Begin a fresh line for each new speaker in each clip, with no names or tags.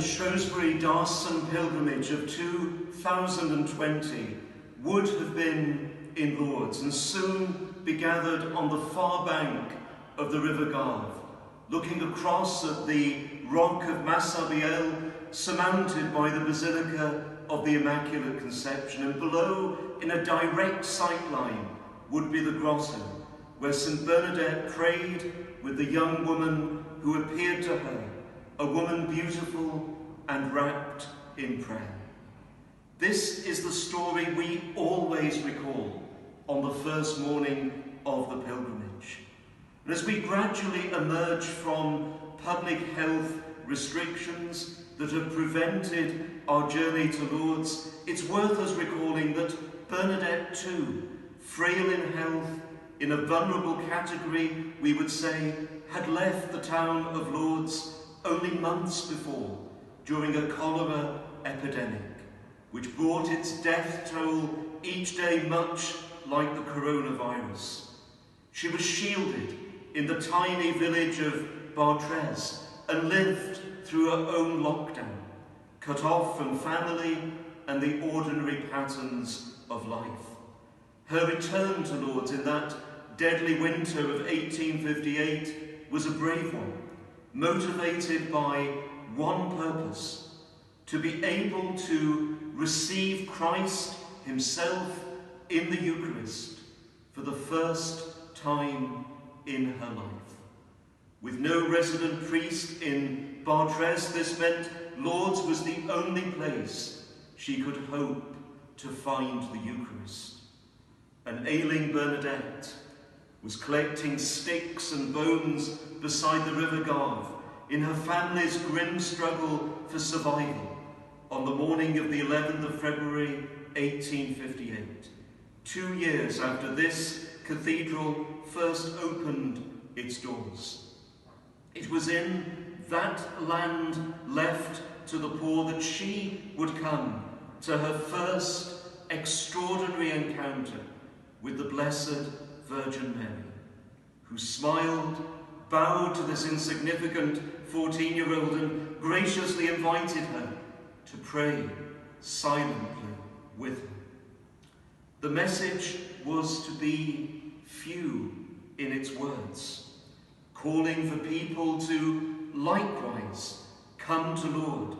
the Shrewsbury Darson pilgrimage of 2020 would have been in Lourdes and soon be gathered on the far bank of the River Garve, looking across at the rock of Massabielle, surmounted by the Basilica of the Immaculate Conception, and below, in a direct sight line, would be the grotto, where St. Bernadette prayed with the young woman who appeared to her, a woman beautiful and wrapped in prayer. This is the story we always recall on the first morning of the pilgrimage. And as we gradually emerge from public health restrictions that have prevented our journey to Lourdes, it's worth us recalling that Bernadette too, frail in health, in a vulnerable category, we would say, had left the town of Lourdes only months before during a cholera epidemic, which brought its death toll each day much like the coronavirus. She was shielded in the tiny village of Bartres and lived through her own lockdown, cut off from family and the ordinary patterns of life. Her return to Lourdes in that deadly winter of 1858 was a brave one, motivated by one purpose: to be able to receive Christ himself in the Eucharist for the first time in her life. With no resident priest in Bartres, this meant Lourdes was the only place she could hope to find the Eucharist. An ailing Bernadette was collecting sticks and bones beside the River Garve in her family's grim struggle for survival on the morning of the 11th of February 1858, 2 years after this cathedral first opened its doors. It was in that land left to the poor that she would come to her first extraordinary encounter with the Blessed Virgin Mary, who smiled, bowed to this insignificant 14-year-old and graciously invited her to pray silently with her. The message was to be few in its words, calling for people to likewise come to Lord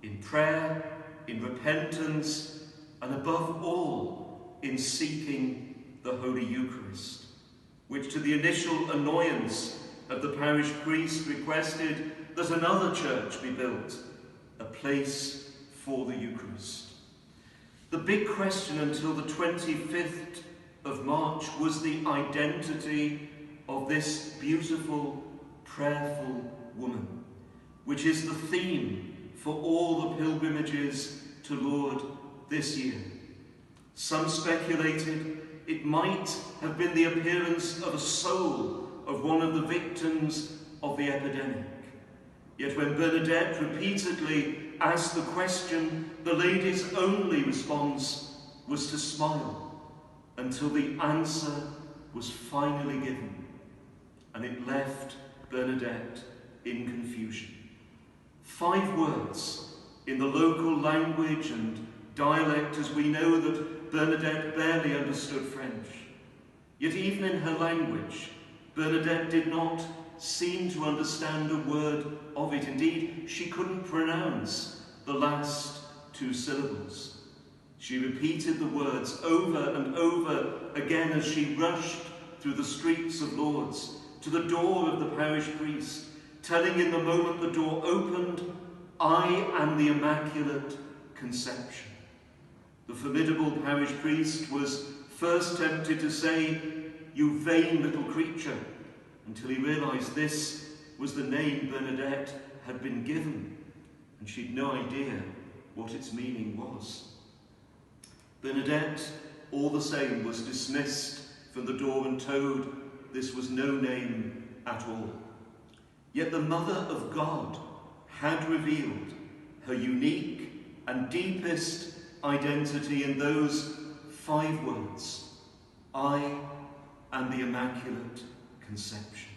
in prayer, in repentance, and above all, in seeking the Holy Eucharist, which to the initial annoyance of the parish priest requested that another church be built, a place for the Eucharist. The big question until the 25th of March was the identity of this beautiful, prayerful woman, which is the theme for all the pilgrimages to Lourdes this year. Some speculated it might have been the appearance of a soul of one of the victims of the epidemic. Yet when Bernadette repeatedly asked the question, the lady's only response was to smile until the answer was finally given, and it left Bernadette in confusion. 5 words in the local language and dialect, as we know that Bernadette barely understood French. Yet even in her language, Bernadette did not seem to understand a word of it. Indeed, she couldn't pronounce the last 2 syllables. She repeated the words over and over again as she rushed through the streets of Lourdes to the door of the parish priest, telling in the moment the door opened, "I am the Immaculate Conception." The formidable parish priest was first tempted to say, "You vain little creature," until he realized this was the name Bernadette had been given, and she'd no idea what its meaning was. Bernadette, all the same, was dismissed from the door and told this was no name at all. Yet the Mother of God had revealed her unique and deepest identity in those 5 words: "I am the Immaculate Conception."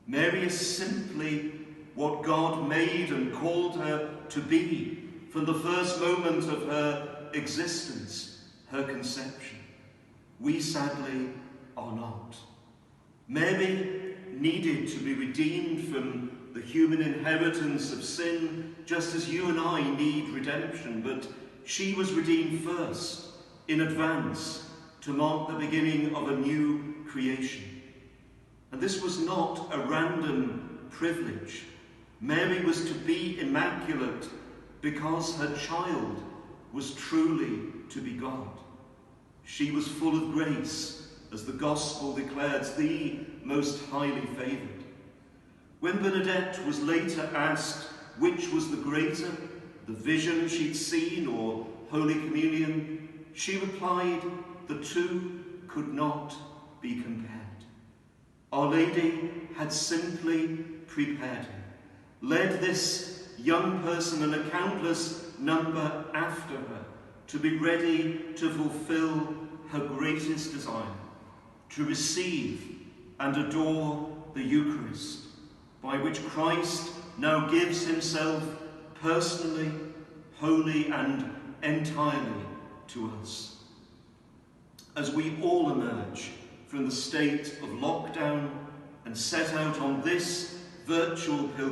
Mary is simply what God made and called her to be from the first moment of her existence, her conception. We sadly are not. Mary needed to be redeemed from the human inheritance of sin, just as you and I need redemption, but she was redeemed first, in advance, to mark the beginning of a new creation. And this was not a random privilege. Mary was to be immaculate because her child was truly to be God. She was full of grace, as the Gospel declares, the most highly favoured. When Bernadette was later asked which was the greater, the vision she'd seen or Holy Communion, she replied, the two could not be compared. Our Lady had simply prepared him, led this young person and a countless number after her to be ready to fulfill her greatest desire, to receive and adore the Eucharist, by which Christ now gives himself personally, wholly and entirely to us. As we all emerge from the state of lockdown and set out on this virtual pilgrimage,